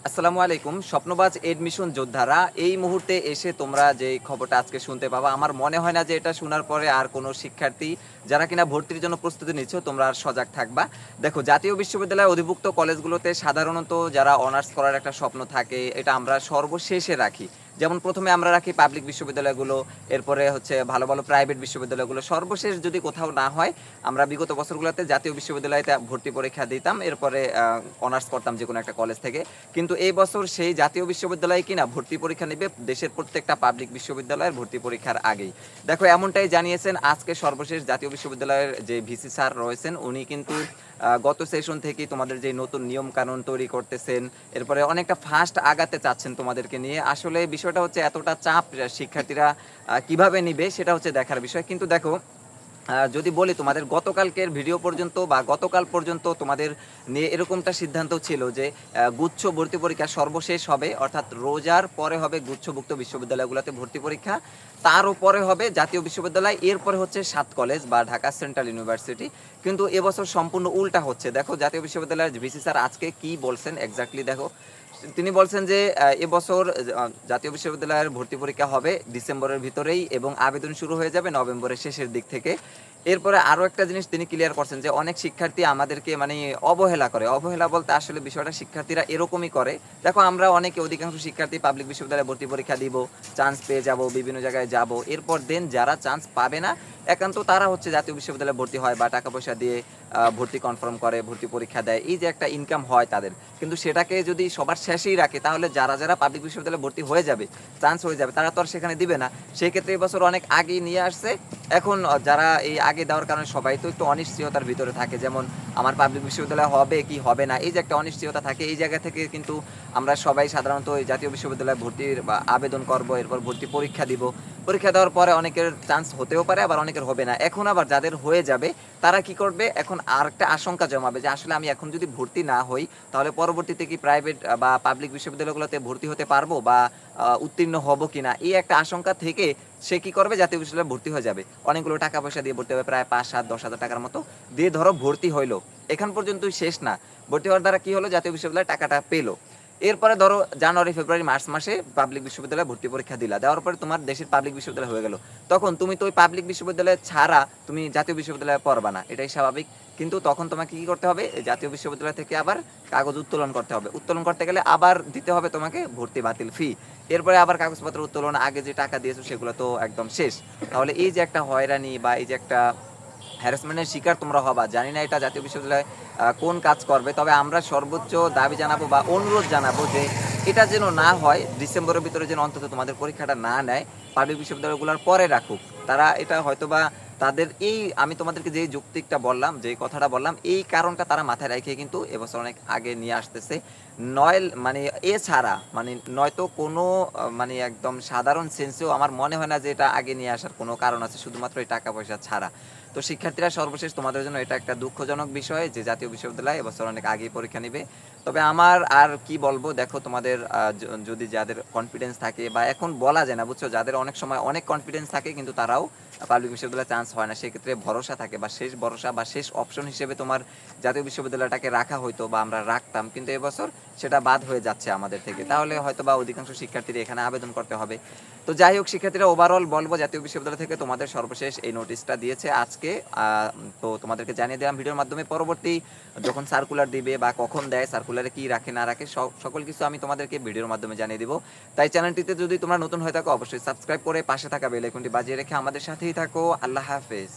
আসসালামু আলাইকুম। স্বপ্নবাজ এডমিশন যোদ্ধারা এই মুহূর্তে এসে তোমরা যে খবরটা আজকে শুনতে পাবা, আমার মনে হয় না যে এটা শোনার পরে আর কোনো শিক্ষার্থী যারা কিনা ভর্তির জন্য প্রস্তুতি নিচ্ছ তোমরা আর সজাগ থাকবা। দেখো, জাতীয় বিশ্ববিদ্যালয়ের অধিভুক্ত কলেজগুলোতে সাধারণত যারা অনার্স করার একটা স্বপ্ন থাকে এটা আমরা সর্বশেষে রাখি। যেমন প্রথমে আমরা রাখি পাবলিক বিশ্ববিদ্যালয়গুলো, এরপরে হচ্ছে ভালো ভালো প্রাইভেট বিশ্ববিদ্যালয়গুলো, সর্বশেষ যদি কোথাও না হয় আমরা বিগত বছরগুলোতে জাতীয় বিশ্ববিদ্যালয়তে ভর্তি পরীক্ষা দিতাম, এরপরে অনার্স করতাম যে কোনো একটা কলেজ থেকে। কিন্তু এই বছর সেই জাতীয় বিশ্ববিদ্যালয়ে কিনা ভর্তি পরীক্ষা নেবে দেশের প্রত্যেকটা পাবলিক বিশ্ববিদ্যালয়ের ভর্তি পরীক্ষার আগেই। দেখো, এমনটাই জানিয়েছেন আজকে সর্বশেষ জাতীয় বিশ্ববিদ্যালয়ের যে ভিসি স্যার রয়েছেন, উনি কিন্তু গত সেশন থেকেই তোমাদের যে নতুন নিয়ম কানুন তৈরি করতেছেন, এরপরে অনেকটা ফাস্ট আগাতে চাচ্ছেন তোমাদেরকে নিয়ে। আসলে বিষয়টা হচ্ছে এতটা চাপ শিক্ষার্থীরা কিভাবে নিবে সেটা হচ্ছে দেখার বিষয়। কিন্তু দেখো, যদি বলি তোমাদের গতকালকের ভিডিও পর্যন্ত বা গতকাল পর্যন্ত তোমাদের নিয়ে এরকমটা সিদ্ধান্ত ছিল যে গুচ্ছ ভর্তি পরীক্ষা সর্বশেষ হবে, অর্থাৎ রোজার পরে হবে গুচ্ছভুক্ত বিশ্ববিদ্যালয়গুলোতে ভর্তি পরীক্ষা, তার উপরে হবে জাতীয় বিশ্ববিদ্যালয়, এরপরে হচ্ছে 7 কলেজ বা ঢাকা সেন্ট্রাল ইউনিভার্সিটি। কিন্তু এবছর সম্পূর্ণ উল্টা হচ্ছে। দেখো জাতীয় বিশ্ববিদ্যালয়ের ভিসি স্যার আজকে কি বলছেন এক্স্যাক্টলি দেখো। তিনি বলছেন যে এবছর জাতীয় বিশ্ববিদ্যালয়ের ভর্তি পরীক্ষা হবে ডিসেম্বরের ভিতরেই এবং আবেদন শুরু হয়ে যাবে নভেম্বরের শেষের দিক থেকে। এরপরে আরও একটা জিনিস তিনি ক্লিয়ার করছেন যে অনেক শিক্ষার্থী আমাদেরকে মানে অবহেলা করে। অবহেলা বলতে আসলে বিষয়টা শিক্ষার্থীরা এরকমই করে। দেখো, আমরা অনেকে অধিকাংশ শিক্ষার্থী পাবলিক বিশ্ববিদ্যালয়ে ভর্তি পরীক্ষা দিব, চান্স পেয়ে যাব, বিভিন্ন জায়গায় যাব, এরপর দেন যারা চান্স পাবে না একান্ত তারা হচ্ছে জাতীয় বিশ্ববিদ্যালয়ে ভর্তি হয় বা টাকা পয়সা দিয়ে ভর্তি কনফার্ম করে, ভর্তি পরীক্ষা দেয়, এই যে একটা ইনকাম হয় তাদের। কিন্তু সেটাকে যদি সবার শেষেই রাখে তাহলে যারা যারা পাবলিক বিশ্ববিদ্যালয়ে ভর্তি হয়ে যাবে, চান্স হয়ে যাবে, তারা তো আর সেখানে দিবে না। সেই ক্ষেত্রে এবছর অনেক আগেই নিয়ে আসছে। এখন যারা এই আগে দেওয়ার কারণে সবাই তো একটু অনিশ্চয়তার ভিতরে থাকে, যেমন আমার পাবলিক বিশ্ববিদ্যালয় হবে কি হবে না, এই যে একটা অনিশ্চয়তা থাকে, এই জায়গা থেকে কিন্তু আমরা সবাই সাধারণত এই জাতীয় বিশ্ববিদ্যালয়ে ভর্তির বা আবেদন করব, এরপর ভর্তি পরীক্ষা দিব। পরীক্ষা দেওয়ার পরে অনেকের চান্স হতেও পারে, আবার অনেকের হবে না। এখন আবার যাদের হয়ে যাবে তারা কি করবে, এখন আর একটা আশঙ্কা জমাবে যে আসলে আমি এখন যদি ভর্তি না হই তাহলে পরবর্তীতে কি প্রাইভেট বা পাবলিক বিশ্ববিদ্যালয়গুলোতে ভর্তি হতে পারবো বা উত্তীর্ণ হব কিনা, এই একটা আশঙ্কা থেকে সে কি করবে, জাতীয় বিশ্ববিদ্যালয়ে ভর্তি হয়ে যাবে। অনেকগুলো টাকা পয়সা দিয়ে ভর্তি হবে, প্রায় 5, 7, 10 হাজার টাকার মতো দিয়ে ধরো ভর্তি হইলো। এখান পর্যন্তই শেষ না, ভর্তি হওয়ার দ্বারা কি হলো, জাতীয় বিশ্ববিদ্যালয় টাকাটা পেলো। এরপরে ধরো জানুয়ারি ফেব্রুয়ারি মার্চ মাসে পাবলিক বিশ্ববিদ্যালয়ে ভর্তি পরীক্ষা দিলা, দেওয়ার পরে তোমার দেশের পাবলিক বিশ্ববিদ্যালয় হয়ে গেল। তখন তুমি তো ওই পাবলিক বিশ্ববিদ্যালয় ছাড়া তুমি জাতীয় বিশ্ববিদ্যালয়ে পড়বা না, এটাই স্বাভাবিক। কিন্তু তখন তোমাকে কি করতে হবে, জাতীয় বিশ্ববিদ্যালয় থেকে আবার কাগজ উত্তোলন করতে হবে। উত্তোলন করতে গেলে আবার দিতে হবে তোমাকে ভর্তি বাতিল ফি। এরপরে আবার কাগজপত্র উত্তোলন, আগে যে টাকা দিয়েছো সেগুলো তো একদম শেষ। তাহলে এই যে একটা হয়রানি বা এই যে একটা হ্যারাসমেন্টের শিকার তোমরা হবা, জানি না এটা জাতীয় বিশ্ববিদ্যালয় কোন কাজ করবে। তবে আমরা সর্বোচ্চ দাবি জানাবো বা অনুরোধ জানাবো যে এটা যেন না হয়, ডিসেম্বরের ভিতরে যেন অন্তত তোমাদের পরীক্ষাটা না নেয়, পাবলিক বিশ্ববিদ্যালয়গুলোর পরে রাখুক। তারা এটা হয়তোবা তাদের এই আমি তোমাদেরকে যে যৌক্তিকটা বললাম, যে কথাটা বললাম, এই কারণটা তারা মাথায় রেখে কিন্তু এবছর অনেক আগে নিয়ে আসতেছে। নয় মানে এছাড়া মানে নয়তো কোনো মানে একদম সাধারণ সেন্সেও আমার মনে হয় না যে এটা আগে নিয়ে আসার কোনো কারণ আছে, শুধুমাত্র এই টাকা পয়সা ছাড়া। তো শিক্ষার্থীরা সর্বশেষ তোমাদের জন্য এটা একটা দুঃখজনক বিষয় যে জাতীয় বিশ্ববিদ্যালয় এবছর অনেক আগেই পরীক্ষা নিবে। তবে আমার আর কি বলবো, দেখো তোমাদের যদি যাদের কনফিডেন্স থাকে, বা এখন বলা যায় না বুঝছো, যাদের অনেক সময় অনেক কনফিডেন্স থাকে কিন্তু তারাও পাবলিক বিশ্ববিদ্যালয়ে চান্স হয় না, সেক্ষেত্রে ভরসা থাকে বা শেষ ভরসা বা শেষ অপশন হিসেবে তোমার জাতীয় বিশ্ববিদ্যালয়টাকে রাখা হইতো বা আমরা রাখতাম, কিন্তু এবছর সেটা বাদ হয়ে যাচ্ছে আমাদের থেকে। তাহলে হয়তো বা অধিকাংশ শিক্ষার্থীরা এখানে আবেদন করতে হবে। তো যাই হোক শিক্ষার্থীরা, ওভারঅল বলবো জাতীয় বিশ্ববিদ্যালয় থেকে তোমাদের সর্বশেষ এই নোটিশটা দিয়েছে আজকে। তো তোমাদেরকে জানিয়ে দিলাম ভিডিওর মাধ্যমে। পরবর্তী যখন সার্কুলার দিবে বা কখন দেয়, সার্কুলারে কি রাখে না রাখে, সকল কিছু আমি তোমাদেরকে ভিডিওর মাধ্যমে জানিয়ে দিব। তাই চ্যানেলটিতে যদি তোমরা নতুন হয়ে থাকো অবশ্যই সাবস্ক্রাইব করে পাশে থাকা বেল আইকনটি বাজিয়ে রেখে আমাদের সাথেই থাকো। আল্লাহ হাফেজ।